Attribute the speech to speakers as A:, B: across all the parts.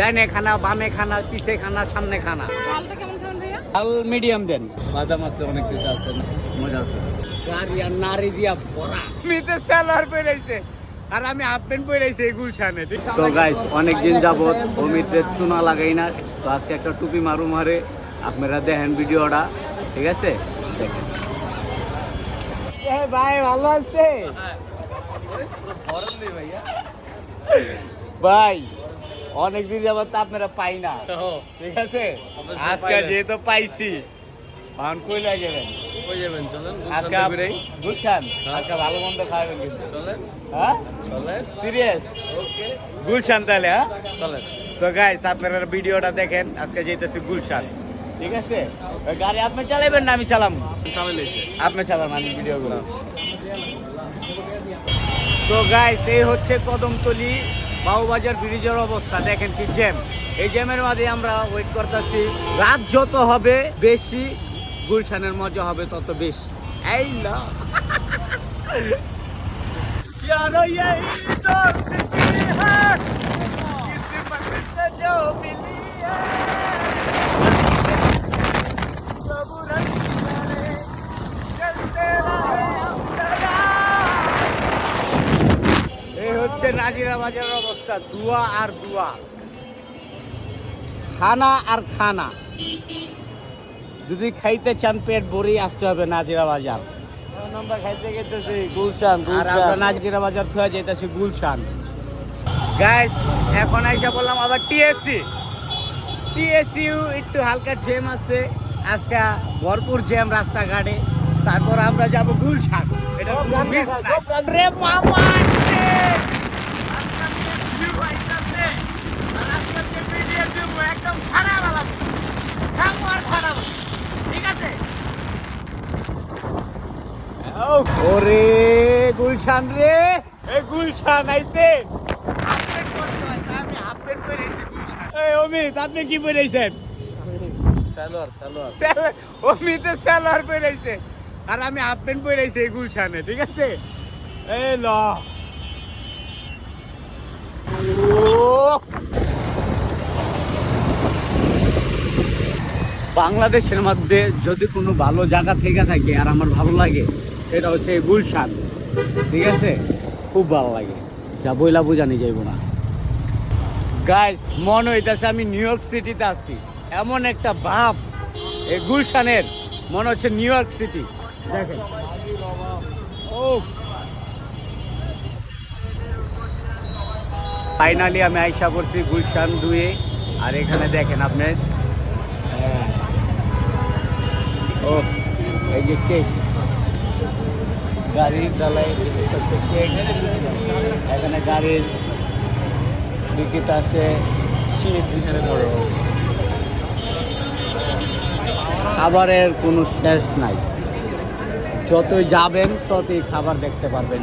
A: ডাইনে খানা, বামে খানা, পিছে খানা, সামনে খানা।
B: চালটা কেমন খাবেন ভাইয়া?
A: চাল মিডিয়াম দেন। বাদাম আছে, অনেক কিছু আছে, মজা আছে। গাড়ি আর নারী দিয়া ভরা। মিতে সেলার পেরাইছে আর আমি হাফ প্যান্ট পরাইছি এই গুলশানে। তো গাইস, অনেকদিন যাবত অমিতের চুনা লাগাই না, তো আজকে একটা টুপি মারে। আপনারা দেখেন ভিডিওটা, ঠিক আছে? দেখেন ভাই, ভালো আছে ভাই? অনেকদিন যাবত তো আপনারা পাই না, ঠিক আছে? আজকে যেহেতু পাইছি, এখন কই যাবেন? আজকে গুলশান, আজকে ভালো মন্দ খাবেন কিন্তু। হ্যাঁ, সিরিয়াস? গুলশান তাহলে? হ্যাঁ, চলেন। তো গাইস, আপনারা ভিডিওটা দেখেন। আজকে যেতেছি গুলশান, ঠিক আছে? গাড়ি আপনি চালাবেন না আমি চালাম? আপনি চালান, আমি ভিডিও গুলো। তো গাইস, এই হচ্ছে কদমতলী বাউবাজার ব্রিজের অবস্থা। দেখেন কি জ্যাম। এই জ্যামের মাঝে আমরা ওয়েট করতেছি। রাত যত হবে বেশি, গুলশানের মজা হবে তত বেশি। এই না यारो यही तो जिंदगी है, किस्मत से जो मिली है, सब रंगे चलते रहे हम सदा। এই হচ্ছে নাজিরা বাজারের অবস্থা। দুয়া আর দুয়া, খানা আর খানা। যদি খাইতে চান পেট ভরি, আসতে হবে নাজিরা বাজার। আমরা খাইতে গেতেছি গুলশান, আর আমরা নাজিরা বাজার থেকে যেতেছি গুলশান। গাইস, এখন আইসা বললাম আবার টিএসসি একটু হালকা জ্যাম আছে আজকে, ভরপুর জ্যাম রাস্তাঘাটে। তারপর আমরা যাব গুলশান। এটা মিস না রে মামা। একদম খারাপ লাগবে, খারাপ, ঠিক আছে? ওরে গুলশান রে, এই গুলশান আইতে আপডেট করতে হয়, তাই আমি আপডেট করেছি গুলশান। এই অমিত, আপনি কি পড়াইছেন? সালোয়ার। অমিতে সালোয়ার পড়াইছে আর আমি হাফ প্যান্ট পড়াইছি এই গুলশানে, ঠিক আছে? এই ল বাংলাদেশের মধ্যে যদি কোনো ভালো জায়গা থেকে থাকে আর আমার ভালো লাগে, সেটা হচ্ছে গুলশান, ঠিক আছে? খুব ভালো লাগে, যা বইলা বোঝানি যাইব না। গাইস, মনে হইতেছে আমি নিউ ইয়র্ক সিটিতে আসছি, এমন একটা ভাব এই গুলশানের, মনে হচ্ছে নিউ ইয়র্ক সিটি। দেখেন, ও ফাইনালি আমি আইসা করছি গুলশান 2-এ। আর এখানে দেখেন আপনি, ও এই যে কেক, গাড়ির ডালাই কেক, এখানে গাড়ির টিকিট আছে, খাবারের কোনো শেষ নাই। যতই যাবেন ততই খাবার দেখতে পারবেন।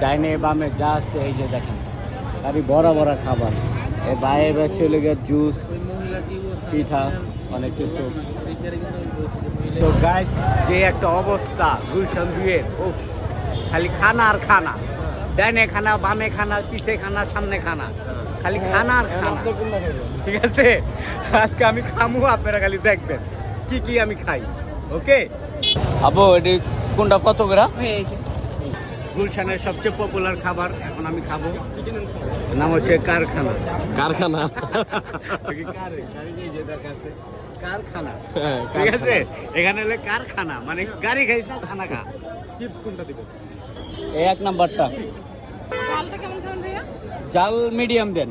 A: ডাইনে বামে যা আছে, এই যে দেখেন গাড়ি ভরা ভরা খাবার। এই বাইরে চলে গিয়ে জুস, পিঠা, অনেক কিছু। তো গাইস, যে একটা অবস্থা গুলশান 2-এর, ও খালি খানা আর খানা। ডাইনে খানা, বামে খানা, পিছে খানা, সামনে খানা, খালি খানা আর খানা, ঠিক আছে? আজকে আমি খামু, আপনারা খালি দেখবেন কি কি আমি খাই। ওকে আবো, এটি কোনটা কত করে? গুলশানের সবচেয়ে পপুলার খাবার এখন আমি খাবো, নাম হচ্ছে কারখানা। কারখানা, ঠিক আছে? এখানে হলে কারখানা, মানে গাড়ি খাইস না, খানা খা। চিপস কোনটা দিবেন? এই 1 নাম্বারটা।
B: চালটা কেমন খাবেন ভাইয়া?
A: জাল মিডিয়াম দেন।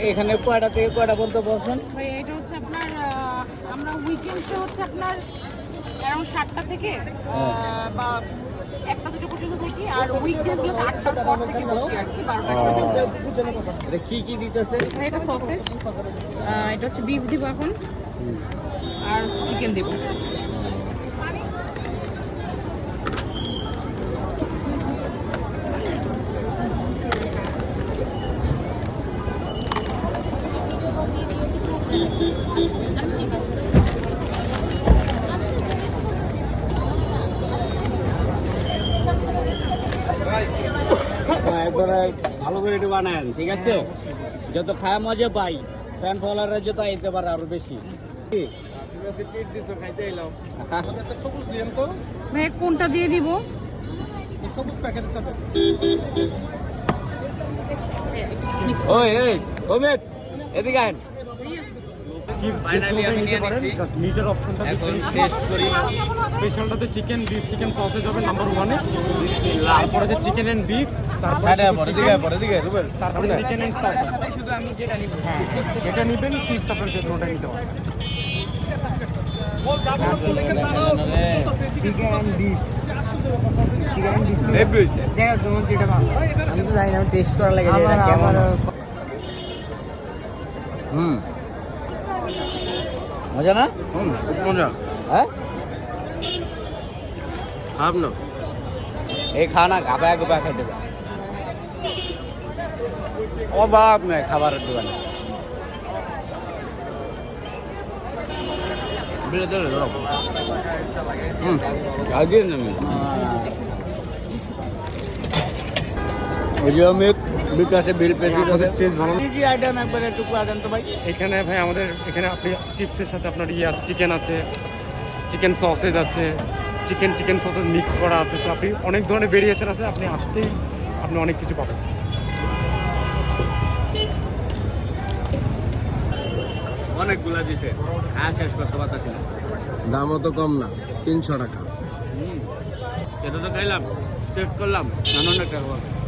A: এখানে কয়টা থেকে কয়টা পর্যন্ত বসেন?
B: ভাই এটা হচ্ছে আপনার, আমরা উইকেন্ডসে হচ্ছে আপনার অ্যারাউন্ড 7টা থেকে বা 1টা-2টা পর্যন্ত থাকি, আর উইকডেজগুলোতে 8টার পর থেকে বসি আর কি, 12টা পর্যন্ত।
A: এটা কি কি দিতেছে?
B: এটা সসেজ, এটা হচ্ছে বিফ দিব এখন, আর হচ্ছে চিকেন দিব।
A: ভালো করে একটু বানান, ঠিক আছে? যত খায় মজা পাই। ফ্যান ফলোয়ারের জন্য আইতে পারে আরো বেশি।
B: ভাই কোনটা দিয়ে দিব?
A: ওই এই ওমেদ এদিকে আইন। ফাইনালি আমি নিয়ে নিছি
C: মিটের অপশনটা
A: এখন টেস্ট করি।
C: স্পেশালটাতে চিকেন বিফ চিকেন সসেজ হবে নাম্বার 1 এ,
A: বিসমিল্লাহ।
C: তারপরে যে চিকেন এন্ড বিফ,
A: সাইডে পড়ে দিকে রুবেল।
C: তারপরে চিকেন এন্ড সস।
A: শুধু আমি যেটা নিব।
C: হ্যাঁ, যেটা নিবেন চিপস আপনার যে কোনটা নিতে পারেন।
A: চিকেন বিফ হেভি হইছে।
D: দেখো তোমার যেটা ভালো আমি তো জানি না, আমি টেস্ট করা লাগে
A: আমার-
D: কেমন
A: আমার- মজা না?
C: খুব মজা।
A: হ্যাঁ
C: খারাপ না।
A: এই খানা গাবায় গাবায় খেতে দেবে। অভাব নেই খাবারের দোকানে। ওই যে অমিত বিকাশে বিল পেয়ে
C: আমাদের টেস্ট ভালো।
A: কি কি আইটেম একবার একটু করে দেন তো ভাই।
C: এখানে ভাই আমাদের এখানে আপনি চিপসের সাথে আপনার ইয়ে আছে, চিকেন আছে, চিকেন সসেজ আছে, চিকেন সসেজ মিক্স করা আছে। তো আপনি অনেক ধরনের ভেরিয়েশন আছে, আপনি আসতেই আপনি অনেক কিছু পাবেন।
A: অনেকগুলা দিছে শেষ করতে পারতাছি না।
D: দামও তো কম না, 300 টাকা।
A: এটা তো খাইলাম, টেস্ট করলাম, অনেক টাকা।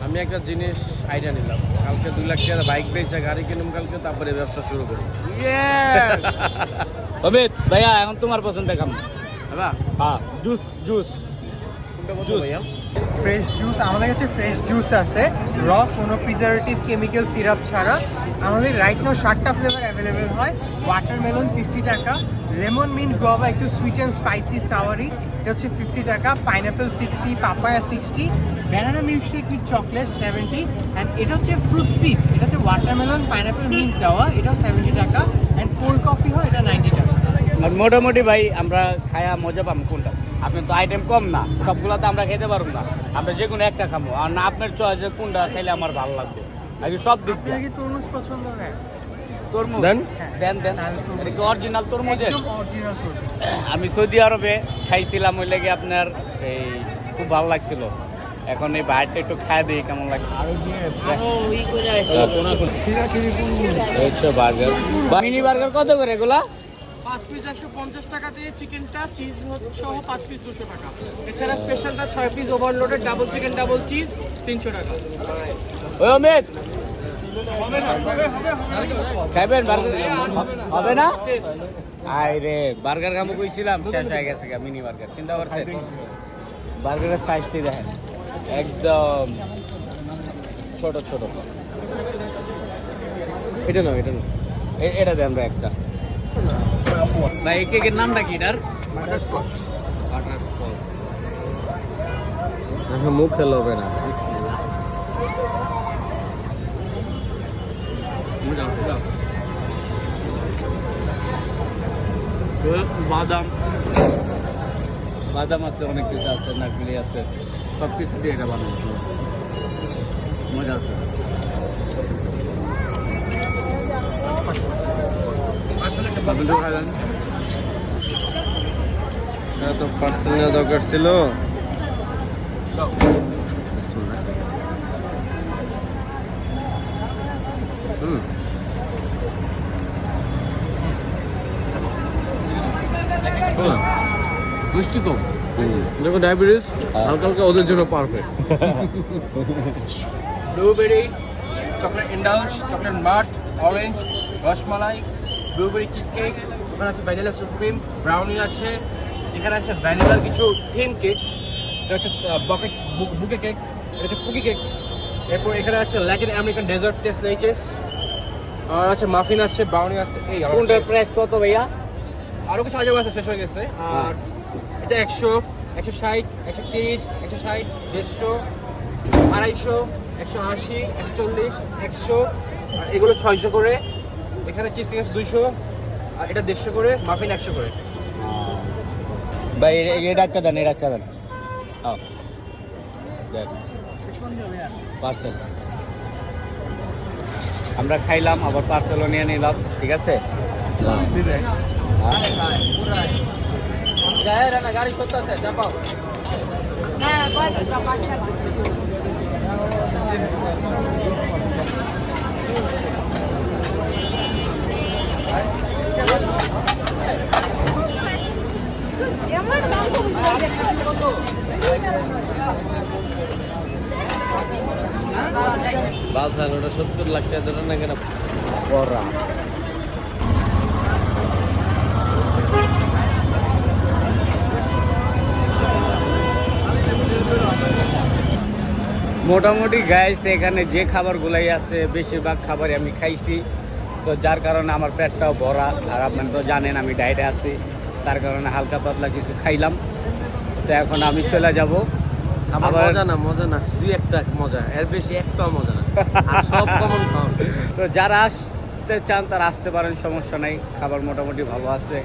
D: আমি একটা জিনিস আইডিয়া নিলাম, কালকে 2 লাখ টাকা বাইক বেচে গাড়ি কিনুম কালকে, তারপরে ব্যবসা শুরু করি।
A: অমিত ভাইয়া এখন তোমার পছন্দের খাম।
D: হ্যাঁ,
A: হ্যাঁ জুস জুস
E: ফ্রেশ জুস আমাদের কাছে ফ্রেশ জুস আছে, কোনো প্রিজারভেটিভ কেমিক্যাল সিরাপ ছাড়া। আমাদের রাইট নাও 7টা ফ্লেভার অ্যাভেলেবেল হয়। ওয়াটারমেলন 50 টাকা, লেমন মিন্ট গোয়াভা একটু সুইট অ্যান্ড স্পাইসি সাওয়ারি, এটা হচ্ছে 50 টাকা, pineapple 60, papaya 60, banana milkshake with chocolate 70, and এটা হচ্ছে ফ্রুট ফিজ, এটাতে ওয়াটারমেলন পাইনাপেল মিন্ট দেওয়া, এটাও 70 টাকা, অ্যান্ড কোল্ড কফি হয় এটা 90 টাকা।
A: আর মোটামুটি ভাই আমরা খায়া মজা পাম কোনটা? আপনার তো আইটেম কম না, সবগুলো তো আমরা খেতে পারবো না। আমরা যে কোনো একটা খাবো, আর না আপনার চয়েস কোনটা খাইলে আমার ভালো লাগবে। আর কি সব দিক দিয়ে
E: আপনার কি তরমুজ পছন্দ হয়?
A: তরমুজ
D: দেন।
A: দেন দেন।
E: তাহলে তরমুজ।
A: এটা কি অরিজিনাল তরমুজের?
E: একদম অরিজিনাল তরমুজ।
A: আমি সৌদি আরবে খাইছিলাম, ওই লেগে আপনার এই খুব ভালো লাগছিল। এখন এই বাইরটা একটু খাই দিই কেমন লাগে। মিনি বার্গার কত করে এগুলা?
F: 5 পিস 150 টাকা দিয়ে চিকেনটা, চিজ সহ 5 পিস 200 টাকা। এছাড়া স্পেশালটা 6 piece overloaded double chicken double cheese 300 টাকা।
A: ওই অমিত খাইবেন বার্গার? হবে না? আই রে বার্গার খাবো কইছিলাম, শেষ হয়ে গেছে মিনি বার্গার। চিন্তা করছেন বার্গারের সাইজটি দেখেন, একদম ছোট ছোট।
D: এটা নাও, এটা নাও।
A: এটা দেন ভাই একটা। ভাই এই কেকের নামটা কি এটার?
E: বাটারস্কচ।
A: বাটারস্কচ।
D: এখন মুখ খেলে হবে না।
A: বাদাম বাদাম আছে, অনেক কিছু আছে, নারকেলি আছে, সব কিছু দিয়ে এটা বানানো মজা আছে। আপনি তো খাইলেন?
D: এটা তো পার্সেল দরকার ছিল। বিসমিল্লাহ। মিষ্টি কম, দেখো ডায়াবেটিস হালকা হালকা ওদের জন্য perfect.
F: Blueberry, chocolate ইন্ডালস, chocolate mart, orange, rasmalai, blueberry cheese cake, ওখানে আছে ভ্যানিলা সুপ্রিম, ব্রাউনি আছে, এখানে আছে ভ্যানিলার কিছু থিম কেক, এটা হচ্ছে বকেট বুকে কেক, এটা হচ্ছে কুকি কেক। এরপর এখানে আছে ল্যাটিন আমেরিকান ডেজার্ট টেস্ট লেচেস, আর আছে মাফিন আছে, ব্রাউনি আছে। এই
A: কোনটার প্রাইস কত ভাইয়া?
F: আরও কিছু আইটেম আছে, শেষ হয়ে গেছে। আর এটা 100, 160, 130, 160, 150, 250, 180, 140, 100, আর এগুলো 600 করে। এখানে চিজ কেক আছে 200, আর এটা 150 করে, মাফিন 100 করে।
A: ভাই এটা একটা দেন, এটা একটা দেন। পার্সেল আমরা খাইলাম, আবার পার্সেলও নিয়ে নিলাম, ঠিক আছে।
D: বালসাল ওটা 70 লাখ টাকা ধরে না কেন
A: বড়া মোটামুটি গাইস এখানে যে খাবারগুলাই আছে বেশিরভাগ খাবারই আমি খাইছি, তো যার কারণে আমার পেটটাও ভরা। আর আপনারা তো জানেন আমি ডায়েটে আছি, তার কারণে হালকা পাতলা কিছু খাইলাম। তো এখন আমি চলে যাব।
D: আমার
A: আবার-
D: মজা না দুই একটা মজা, এর বেশি একটাও মজা না, আর সব কমন খাওয়া।
A: তো যারা আসতে চান তারা আসতে পারেন, সমস্যা নাই। খাবার মোটামুটি ভালো আছে।